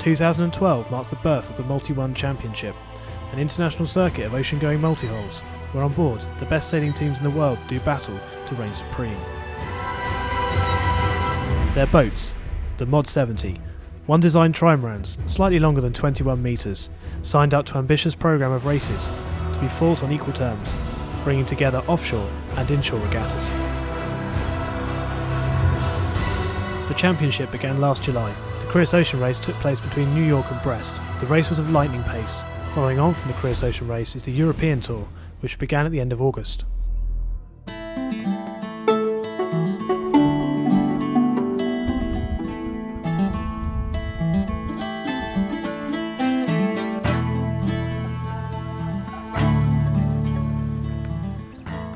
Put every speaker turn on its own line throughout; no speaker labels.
2012 marks the birth of the Multi-One Championship, an international circuit of ocean-going multi-hulls, where on board the best sailing teams in the world do battle to reign supreme. Their boats, the MOD70, one-designed trimarans, slightly longer than 21 metres, signed up to an ambitious programme of races to be fought on equal terms, bringing together offshore and inshore regattas. The championship began last July. The Cruise Ocean race took place between New York and Brest. The race was of lightning pace. Following on from the Cruise Ocean race is the European Tour, which began at the end of August.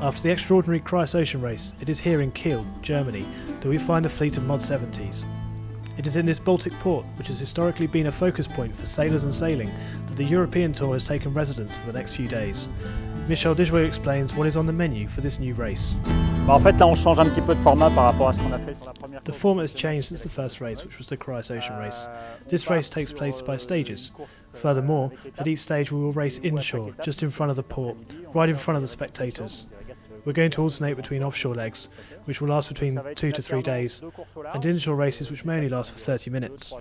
After the extraordinary Cruise Ocean race, it is here in Kiel, Germany, that we find the fleet of MOD70s. It is in this Baltic port, which has historically been a focus point for sailors and sailing, that the European Tour has taken residence for the next few days. Michel Dijouet explains what is on the menu for this new race. The format has changed since the first race, which was the Cruise Ocean race. This race takes place by stages. Furthermore, at each stage we will race inshore, just in front of the port, right in front of the spectators. We're going to alternate between offshore legs, which will last between 2 to 3 days, and inshore races which may only last for 30 minutes.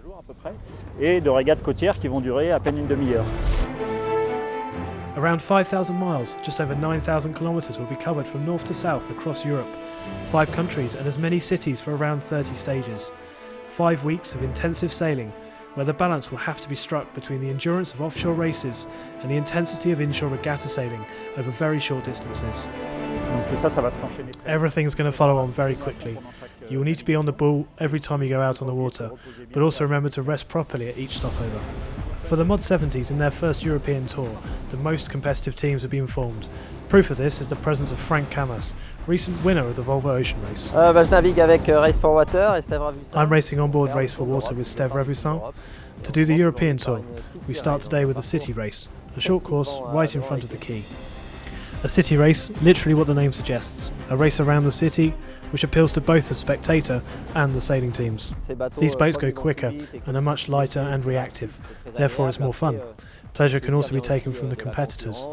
Around 5,000 miles, just over 9,000 kilometres will be covered from north to south across Europe, 5 countries and as many cities for around 30 stages. 5 weeks of intensive sailing, where the balance will have to be struck between the endurance of offshore races and the intensity of inshore regatta sailing over very short distances. Everything's going to follow on very quickly. You will need to be on the ball every time you go out on the water, but also remember to rest properly at each stopover. For the MOD70s in their first European tour, the most competitive teams have been formed. Proof of this is the presence of Frank Camas, recent winner of the Volvo Ocean race. I'm racing on board Race for Water with Steve Revussin. To do the European tour, we start today with a city race, a short course right in front of the quay. A city race, literally what the name suggests, a race around the city which appeals to both the spectator and the sailing teams. These boats go quicker and are much lighter and reactive, therefore it's more fun. Pleasure can also be taken from the competitors.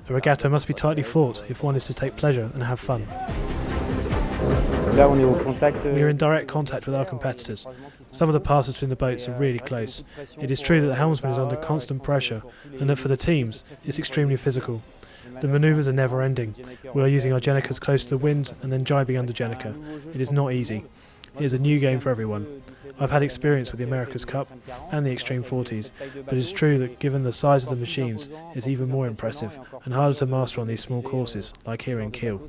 A regatta must be tightly fought if one is to take pleasure and have fun. We are in direct contact with our competitors. Some of the passes between the boats are really close. It is true that the helmsman is under constant pressure and that for the teams it's extremely physical. The manoeuvres are never ending. We are using our Jenicas close to the wind and then jibing under Jenica. It is not easy. It is a new game for everyone. I've had experience with the America's Cup and the Extreme 40s, but it is true that given the size of the machines, it's even more impressive and harder to master on these small courses, like here in Kiel.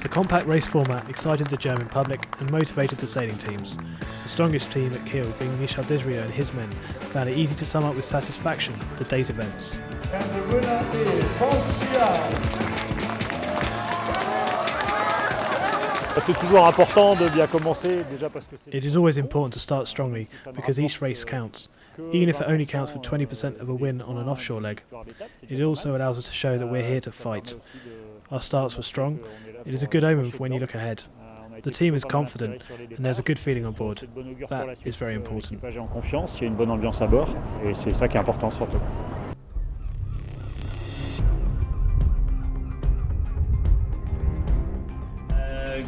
The compact race format excited the German public and motivated the sailing teams. The strongest team at Kiel, being Michel Dijouet and his men, found it easy to sum up with satisfaction the day's events.
And the winner is Austria.
It is always important to start strongly because each race counts. Even if it only counts for 20% of a win on an offshore leg, it also allows us to show that we're here to fight. Our starts were strong. It is a good omen for when you look ahead. The team is confident and there's a good feeling on board. That is very important.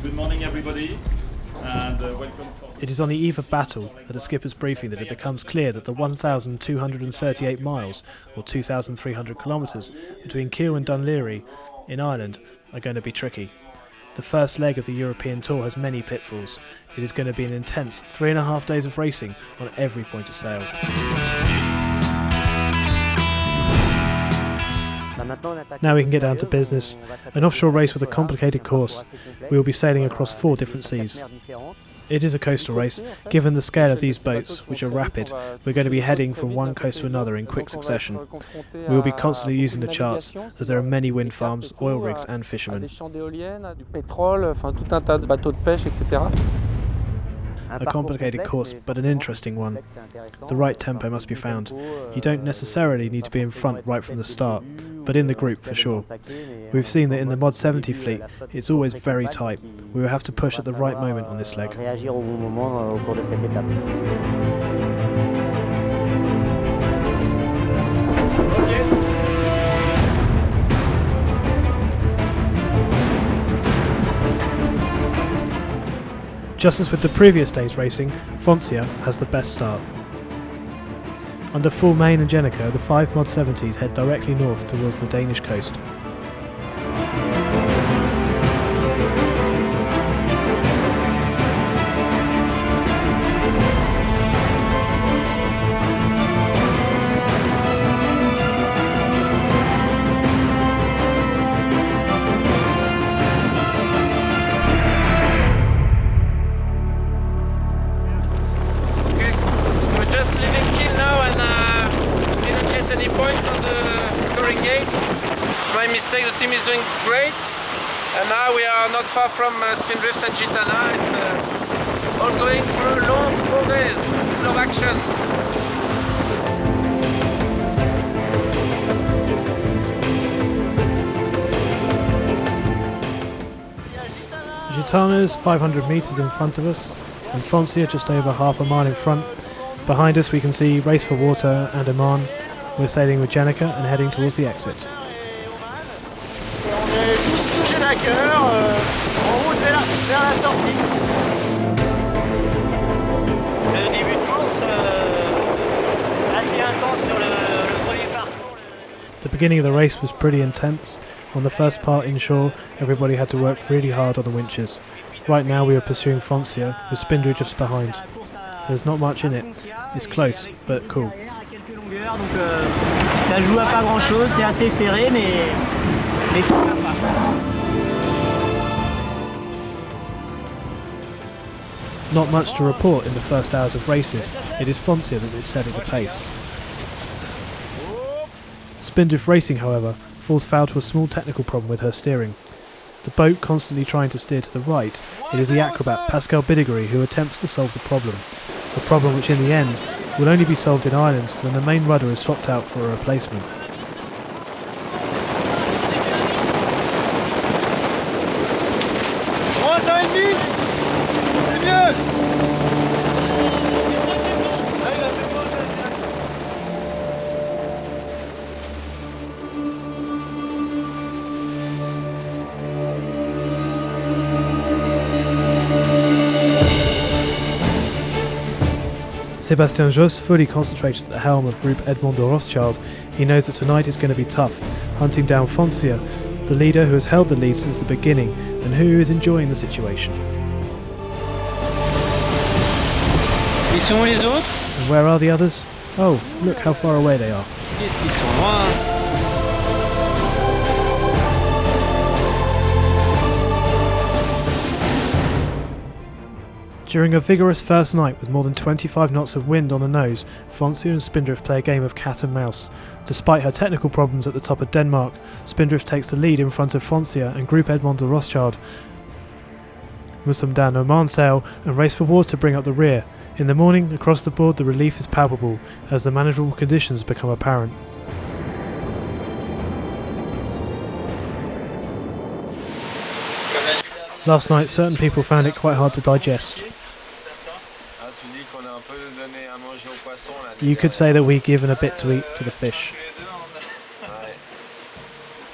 Good morning everybody and welcome.
It is on the eve of battle at a skipper's briefing that it becomes clear that the 1,238 miles or 2,300 kilometres between Kiel and Dunleary in Ireland are going to be tricky. The first leg of the European Tour has many pitfalls. It is going to be an intense 3.5 days of racing on every point of sail. Now we can get down to business. An offshore race with a complicated course. We will be sailing across 4 different seas. It is a coastal race. Given the scale of these boats, which are rapid, we're going to be heading from one coast to another in quick succession. We will be constantly using the charts, as there are many wind farms, oil rigs and fishermen. A complicated course, but an interesting one. The right tempo must be found. You don't necessarily need to be in front right from the start. but in the group for sure. We've seen that in the MOD70 fleet, it's always very tight. We will have to push at the right moment on this leg. Just as with the previous day's racing, Foncia has the best start. Under full main and Jenica, the 5 MOD70s head directly north towards the Danish coast.
My mistake, the team is doing great, and now we are not far from Spindrift and Gitana. It's all going through long 4 days, full of action.
Gitana is 500 metres in front of us, and Foncia just over half a mile in front. Behind us we can see Race for Water and Oman. We're sailing with Jenica and heading towards the exit. The beginning of the race was pretty intense. On the first part inshore, everybody had to work really hard on the winches. Right now we are pursuing Foncia, with Spindrift just behind. There's not much in it. It's close, but cool.
Ça joue à pas grand chose, c'est assez serré, mais c'est sympa.
Not much to report in the first hours of races. It is Foncia that is setting the pace. Spindrift Racing, however, falls foul to a small technical problem with her steering. The boat constantly trying to steer to the right, it is the acrobat Pascal Bidigary who attempts to solve the problem. A problem which in the end will only be solved in Ireland when the main rudder is swapped out for a replacement. Sébastien Josse, fully concentrated at the helm of Group Edmond de Rothschild, he knows that tonight is going to be tough, hunting down Foncia, the leader who has held the lead since the beginning and who is enjoying the situation. And where are the others? Oh, look how far away they are. During a vigorous first night with more than 25 knots of wind on the nose, Foncia and Spindrift play a game of cat and mouse. Despite her technical problems at the top of Denmark, Spindrift takes the lead in front of Foncia and Group Edmond de Rothschild. Musum Oman sail and Race for Water bring up the rear. In the morning, across the board the relief is palpable as the manageable conditions become apparent. Last night certain people found it quite hard to digest. You could say that we've given a bit to eat to the fish.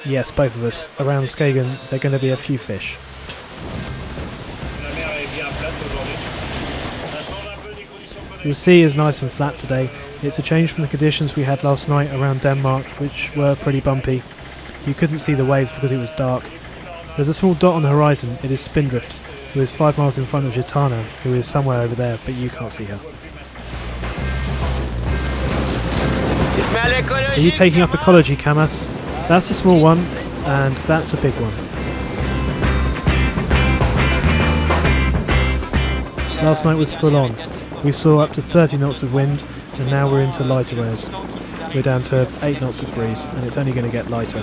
Yes, both of us. Around Skagen there are going to be a few fish. The sea is nice and flat today. It's a change from the conditions we had last night around Denmark, which were pretty bumpy. You couldn't see the waves because it was dark. There's a small dot on the horizon. It is Spindrift, who is 5 miles in front of Gitana, who is somewhere over there, but you can't see her. Are you taking up ecology, Camas? That's a small one, and that's a big one. Last night was full on. We saw up to 30 knots of wind, and now we're into lighter airs. We're down to 8 knots of breeze, and it's only going to get lighter.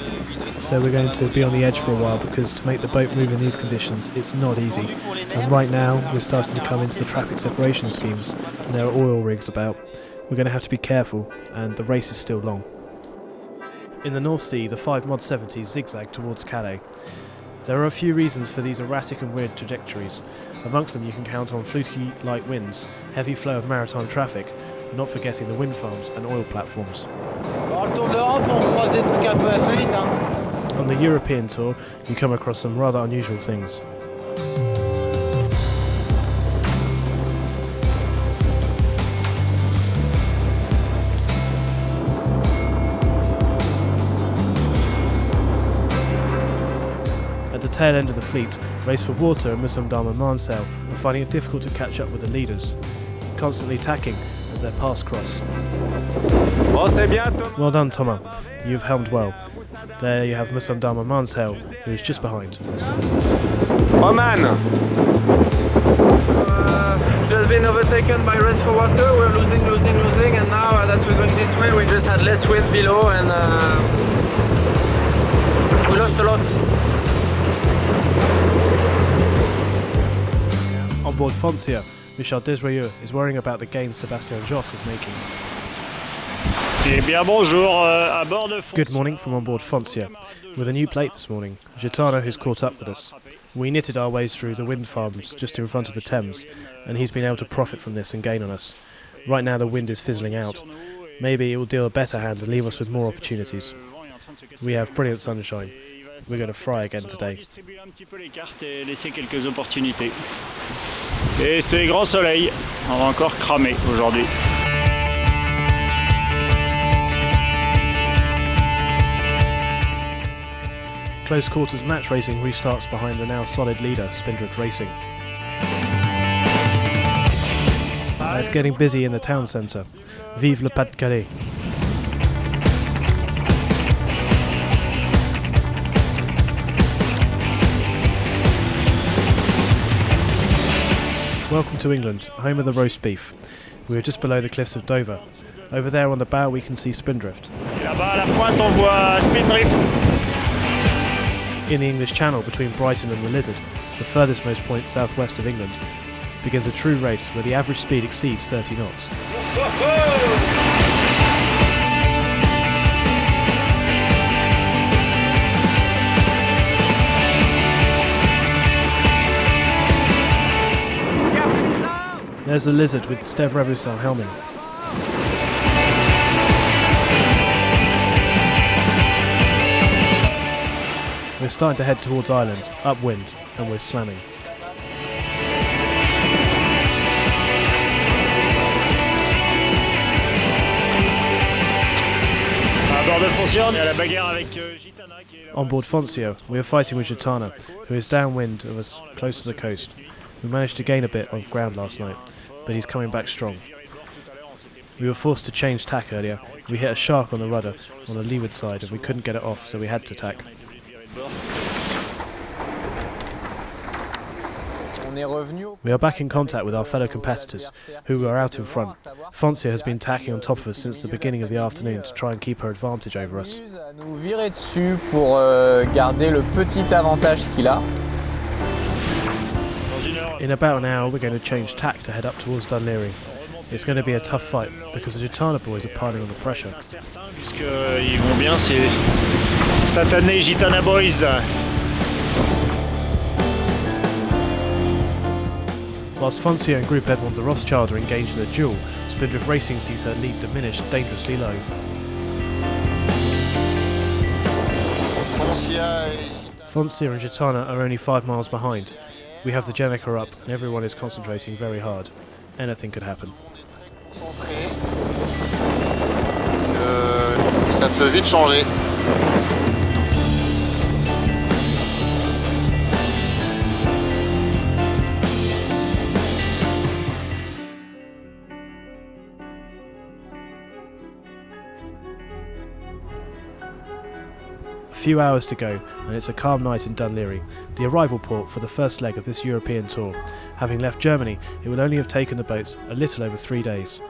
So we're going to be on the edge for a while, because to make the boat move in these conditions, it's not easy. And right now, we're starting to come into the traffic separation schemes, and there are oil rigs about. We're going to have to be careful, and the race is still long. In the North Sea, the 5 MOD70s zigzag towards Calais. There are a few reasons for these erratic and weird trajectories. Amongst them you can count on fluky light winds, heavy flow of maritime traffic, not forgetting the wind farms and oil platforms. On the European tour, you come across some rather unusual things. At the tail end of the fleet, race for water in MOD70 mainsail and finding it difficult to catch up with the leaders, constantly tacking as their paths cross. Well done, Thomas. You've helmed well. There you have MOD70 mainsail, who is just behind.
Roman! Just been overtaken by race for water. We're losing, and now that we're going this way, we just had less wind below and we lost a lot.
On board Foncia, Michel Desrayeux is worrying about the gains Sébastien Josse is making. Good morning from on board Foncia. With a new plate this morning, Gitano who's caught up with us. We knitted our ways through the wind farms just in front of the Thames, and he's been able to profit from this and gain on us. Right now the wind is fizzling out. Maybe it will deal a better hand and leave us with more opportunities. We have brilliant sunshine. We're going to fry again today.
Et c'est grand soleil, on va encore cramer aujourd'hui.
Close quarters match racing restarts behind the now solid leader, Spindrift Racing. It's getting busy in the town centre. Vive le Pas-de-Calais. Welcome to England, home of the roast beef. We are just below the cliffs of Dover. Over there on the bow we can see Spindrift. In the English Channel between Brighton and the Lizard, the furthest most point southwest of England, begins a true race where the average speed exceeds 30 knots. There's the Lizard with Steve Revussin helming. We're starting to head towards Ireland, upwind, and we're slamming. On board Foncia, we are fighting with Gitana, who is downwind of us close to the coast. We managed to gain a bit of ground last night, but he's coming back strong. We were forced to change tack earlier. We hit a shark on the rudder on the leeward side and we couldn't get it off, so we had to tack. We are back in contact with our fellow competitors, who are out in front. Foncia has been tacking on top of us since the beginning of the afternoon to try and keep her advantage over us. In about an hour we're going to change tack to head up towards Dunleary. It's going to be a tough fight because the Gitana boys are piling on the pressure. Whilst Foncia and Group Edmond de Rothschild are engaged in a duel, Spindrift Racing sees her lead diminished dangerously low. Foncia and Gitana are only 5 miles behind. We have the Jenica up and everyone is concentrating very hard. Anything could happen.
Ça peut vite changer.
A few hours to go and it's a calm night in Dunleary, the arrival port for the first leg of this European tour. Having left Germany, it will only have taken the boats a little over 3 days.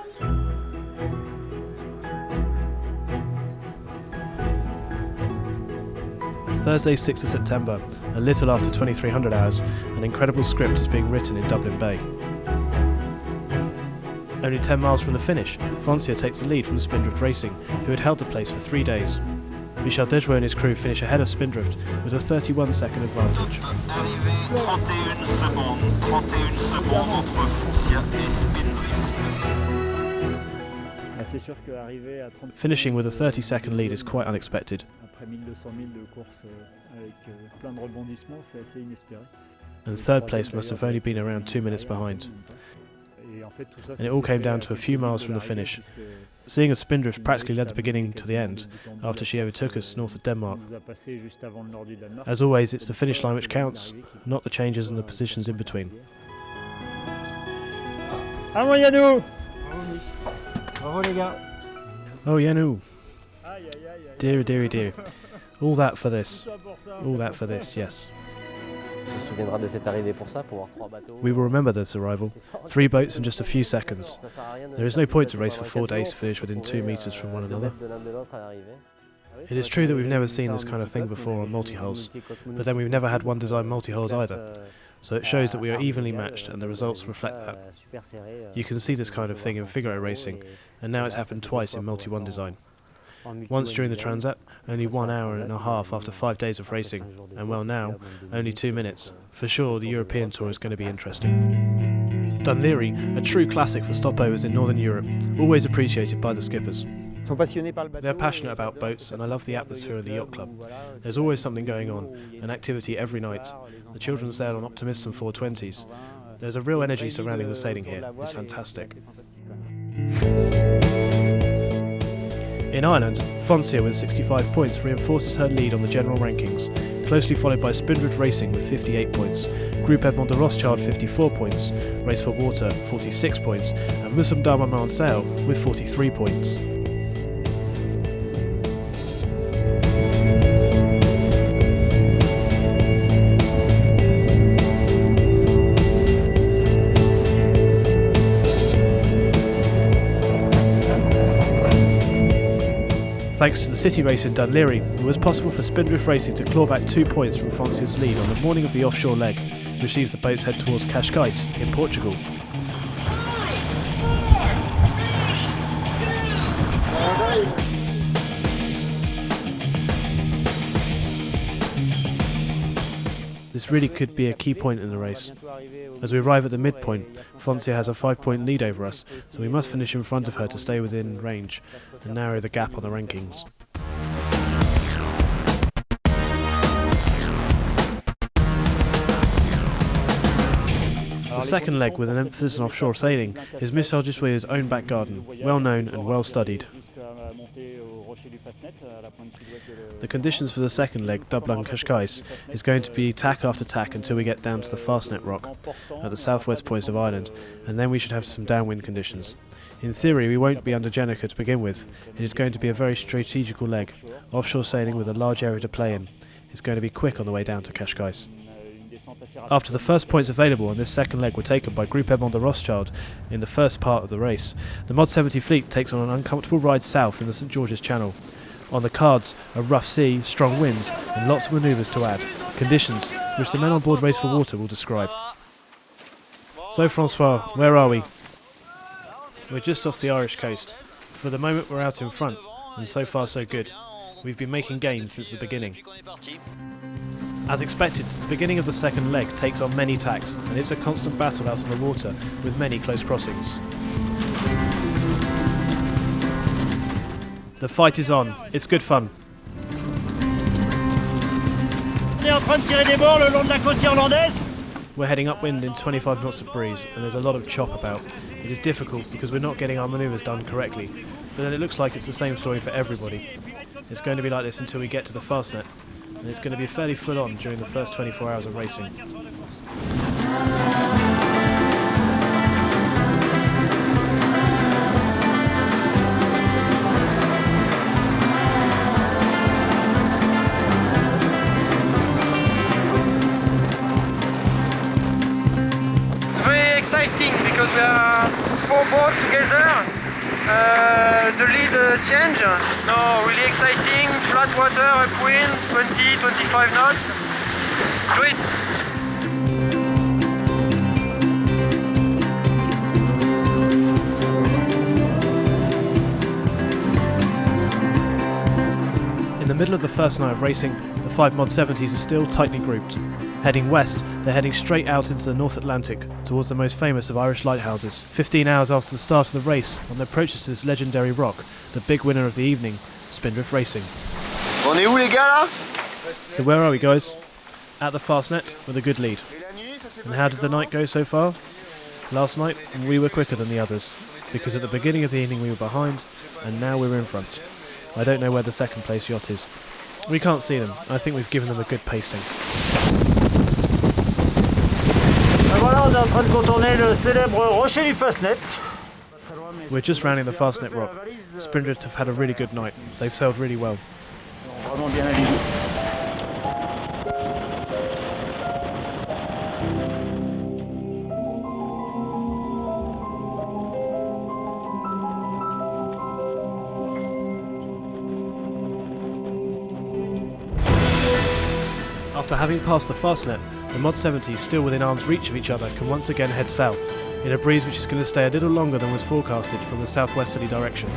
Thursday 6th of September, a little after 2300 hours, an incredible script is being written in Dublin Bay. Only 10 miles from the finish, Foncia takes the lead from Spindrift Racing, who had held the place for 3 days. Michel Desjouet and his crew finish ahead of Spindrift with a 31-second advantage. Finishing with a 30-second lead is quite unexpected. And third place must have only been around 2 minutes behind. And it all came down to a few miles from the finish. Seeing as Spindrift practically led the beginning to the end after she overtook us north of Denmark. As always, it's the finish line which counts, not the changes in the positions in between.
Allons Yannou!
Bravo les gars.
Oh Yannou! Dear, dear, dear. All that for this. All that for this, yes. We will remember this arrival. 3 boats in just a few seconds. There is no point to race for 4 days to finish within 2 meters from one another. It is true that we've never seen this kind of thing before on multi-hulls, but then we've never had one design multi-hulls either. So it shows that we are evenly matched and the results reflect that. You can see this kind of thing in Figaro racing, and now it's happened twice in multi-1 design. Once during the Transat, only 1 hour and a half after 5 days of racing, and well now, only 2 minutes. For sure, the European Tour is going to be interesting. Dunleary, a true classic for stopovers in Northern Europe, always appreciated by the skippers. They're passionate about boats, and I love the atmosphere of the yacht club. There's always something going on, an activity every night. The children sail on Optimist and 420s. There's a real energy surrounding the sailing here. It's fantastic. In Ireland, Foncia with 65 points reinforces her lead on the general rankings, closely followed by Spindrift Racing with 58 points, Group Edmond de Rothschild 54 points, Race for Water 46 points, and MOD70 Marseille with 43 points. Thanks to the city race in Dunleary, it was possible for Spindrift Racing to claw back 2 points from Foncia's lead on the morning of the offshore leg, which sees the boats head towards Cascais in Portugal. This really could be a key point in the race. As we arrive at the midpoint, Foncia has a 5-point lead over us, so we must finish in front of her to stay within range and narrow the gap on the rankings. The second leg, with an emphasis on offshore sailing, is Michel Desjouet's own back garden, well known and well studied. The conditions for the second leg, Dublin Cascais, is going to be tack after tack until we get down to the Fastnet Rock at the southwest point of Ireland, and then we should have some downwind conditions. In theory, we won't be under Jenica to begin with. It is going to be a very strategical leg, offshore sailing with a large area to play in. It's going to be quick on the way down to Cascais. After the first points available on this second leg were taken by Group Edmond de Rothschild in the first part of the race, the MOD70 fleet takes on an uncomfortable ride south in the St George's Channel. On the cards, a rough sea, strong winds, and lots of manoeuvres to add, conditions which the men on board Race for Water will describe. So Francois, where are we? We're just off the Irish coast. For the moment we're out in front, and so far so good. We've been making gains since the beginning. As expected, the beginning of the second leg takes on many tacks, and it's a constant battle out on the water with many close crossings. The fight is on. It's good fun. We're heading upwind in 25 knots of breeze, and there's a lot of chop about. It is difficult because we're not getting our manoeuvres done correctly, but then it looks like it's the same story for everybody. It's going to be like this until we get to the Fastnet, and it's going to be fairly full on during the first 24 hours of racing.
Because we are 4 boats together. The lead change. No, really exciting. Flat water, upwind, 20-25 knots. Great.
In the middle of the first night of racing, the 5 MOD70s are still tightly grouped. Heading west, they're heading straight out into the North Atlantic, towards the most famous of Irish lighthouses. 15 hours after the start of the race, on their approaches to this legendary rock, the big winner of the evening, Spindrift Racing.
On est où les gars là?
So where are we, guys? At the Fastnet with a good lead. And how did the night go so far? Last night, we were quicker than the others, because at the beginning of the evening we were behind, and now we're in front. I don't know where the second place yacht is. We can't see them. I think we've given them a good pasting.
Voilà, on est en train de contourner le célèbre rocher du Fastnet.
We're just rounding the Fastnet rock. Spindrift have had a really good night. They've sailed really well.
Vraiment bien aligné.
After having passed the Fastnet, the MOD70, still within arm's reach of each other, can once again head south, in a breeze which is going to stay a little longer than was forecasted from the southwesterly direction.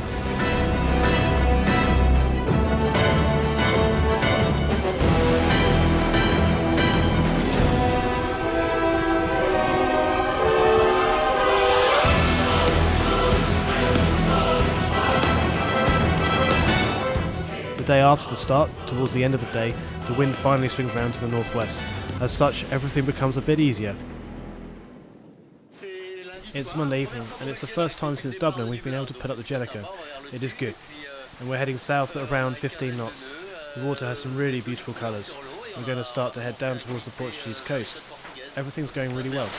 The day after the start, towards the end of the day, the wind finally swings round to the northwest. As such, everything becomes a bit easier. It's Monday evening, and it's the first time since Dublin we've been able to put up the Jenica. It is good. And we're heading south at around 15 knots. The water has some really beautiful colours. We're going to start to head down towards the Portuguese coast. Everything's going really well.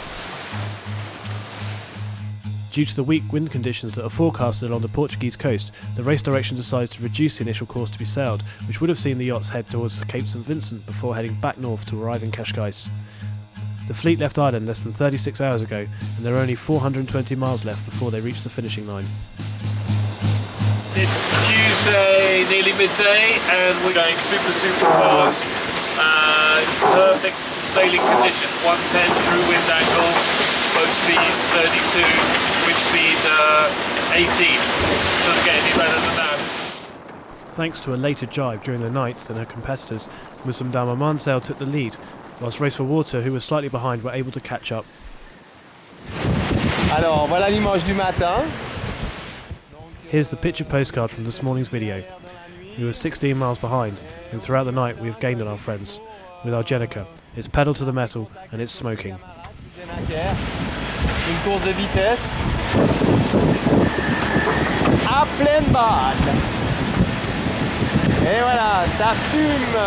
Due to the weak wind conditions that are forecasted along the Portuguese coast, the race direction decides to reduce the initial course to be sailed, which would have seen the yachts head towards Cape St Vincent before heading back north to arrive in Cascais. The fleet left Ireland less than 36 hours ago, and there are only 420 miles left before they reach the finishing line.
It's Tuesday, nearly midday, and we're going super fast. Perfect sailing condition, 110 true wind angle, boat speed 32, wind speed 18. Doesn't get any better than that.
Thanks to a later jibe during the night than her competitors, MOD70 took the lead, whilst Race for Water, who was slightly behind, were able to catch up.
Alors, voilà l'image du matin.
Here's the picture postcard from this morning's video. We were 16 miles behind, and throughout the night we have gained on our friends. With our Jenica, it's pedal to the metal and it's smoking.
Une course de vitesse. À pleine balle. Et voilà, ça fume.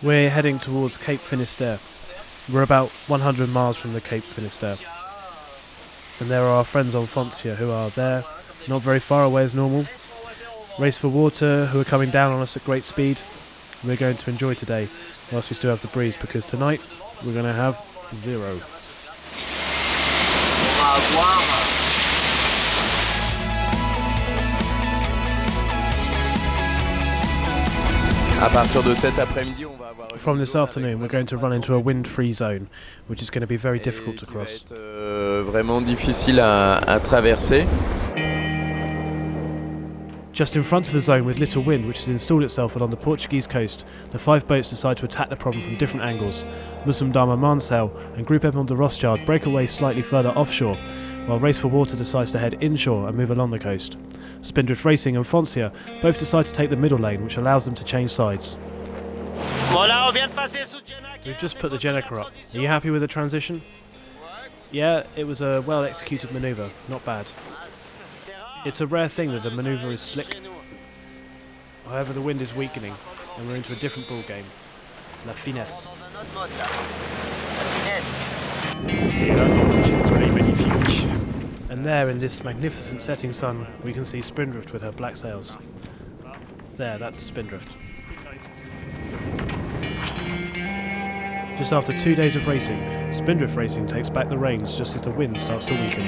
We're heading towards Cape Finisterre. We're about 100 miles from the Cape Finisterre. And there are our friends on Foncia who are there, not very far away as normal. Race for Water, who are coming down on us at great speed. We're going to enjoy today, whilst we still have the breeze, because tonight we're going to have 0. From this afternoon, we're going to run into a wind-free zone, which is going to be very difficult to cross.
Vraiment difficile à traverser.
Just in front of a zone with little wind, which has installed itself along the Portuguese coast, the 5 boats decide to attack the problem from different angles. MOD70 and Group Edmond de Rothschild break away slightly further offshore, while Race for Water decides to head inshore and move along the coast. Spindrift Racing and Foncia both decide to take the middle lane, which allows them to change sides. We've just put the Jenica up. Are you happy with the transition? Yeah, it was a well-executed manoeuvre, not bad. It's a rare thing that a manoeuvre is slick. However, the wind is weakening, and we're into a different ball game. La finesse. And there, in this magnificent setting sun, we can see Spindrift with her black sails. There, that's Spindrift. Just after 2 days of racing, Spindrift Racing takes back the reins just as the wind starts to weaken.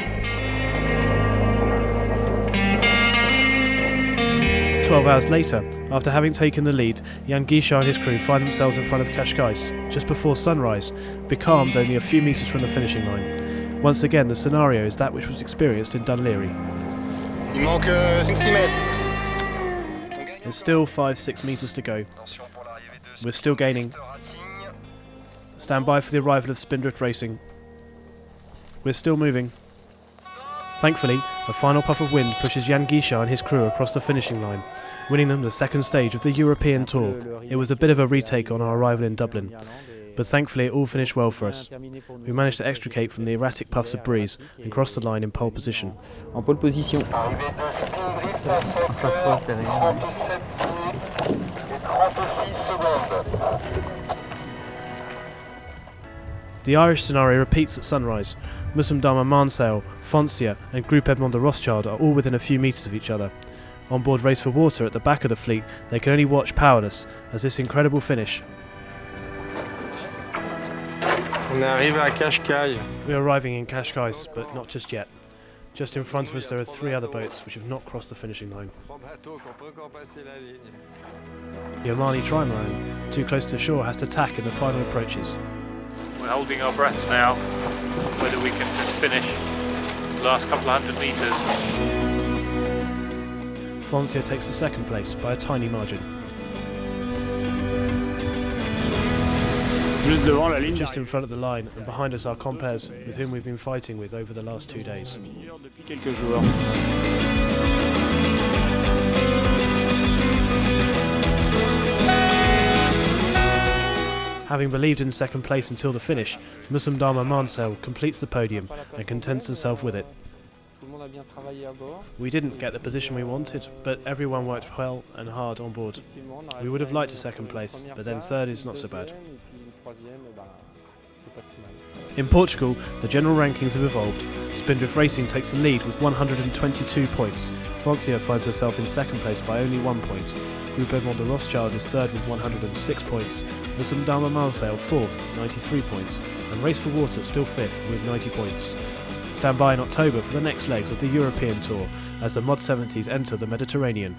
12 hours later, after having taken the lead, Jan Guichard and his crew find themselves in front of Cascais, just before sunrise, becalmed only a few metres from the finishing line. Once again, the scenario is that which was experienced in Dun Laoghaire.
Il manque 5-6 mètres.
There's still 5-6 metres to go. We're still gaining. Stand by for the arrival of Spindrift Racing. We're still moving. Thankfully, a final puff of wind pushes Jan Guichard and his crew across the finishing line, winning them the second stage of the European Tour. It was a bit of a retake on our arrival in Dublin, but thankfully it all finished well for us. We managed to extricate from the erratic puffs of breeze and cross the line in pole position.
En pole position.
The Irish scenario repeats at sunrise. Musumdama Marnsale, Foncia and Group Edmond de Rothschild are all within a few metres of each other. On board Race for Water at the back of the fleet, they can only watch powerless as this incredible finish.
On arrive à Cascais.
We are arriving in Cascais, but not just yet. Just in front of us there are 3 other boats which have not crossed the finishing line. The Omani Trimaran, too close to shore, has to tack in the final approaches.
We're holding our breaths now, whether we can just finish the last couple of 100 metres.
Foncia takes the second place by a tiny margin. Just in front of the line, and behind us are compares with whom we've been fighting with over the last 2 days. Having believed in second place until the finish, Musumdama Marnsale completes the podium and contents herself with it. We didn't get the position we wanted, but everyone worked well and hard on board. We would have liked a second place, but then third is not so bad. In Portugal, the general rankings have evolved. Spindrift Racing takes the lead with 122 points. Foncia finds herself in second place by only 1 point. Group Edmond de Rothschild is third with 106 points. Musumdama Marnsale fourth, 93 points. And Race for Water still fifth with 90 points. Stand by in October for the next legs of the European Tour as the MOD70s enter the Mediterranean.